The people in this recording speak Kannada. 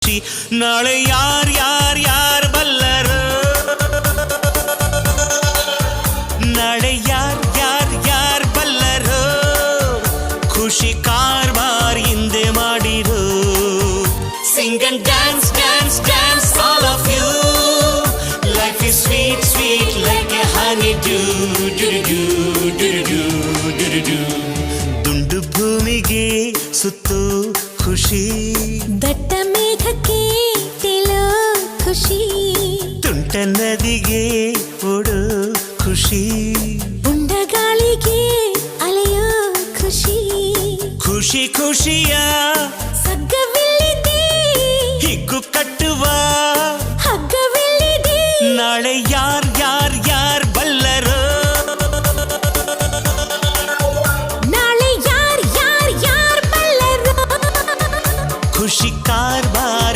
ಖುಷಿ ನಾಳೆ ಯಾರ್ ಬಲ್ಲರು ನಾಳೆ ಯಾರ್ ಬಲ್ಲರು ಖುಷಿ ಕಾರ್ಬಾರ್ ಹಿಂದೆ ಮಾಡಿರೋ Sing and dance, dance, dance, all of you. Life is sweet, sweet like a honeydew. ದುಂಡು ಭೂಮಿಗೆ ಸುತ್ತು ಖುಷಿ ದಟ್ಟ ಮೇಘಕ್ಕೆ ತೇಲೋ ಖುಷಿ ತುಂಟ ನದಿಗೆ ಓಡೋ ಖುಷಿ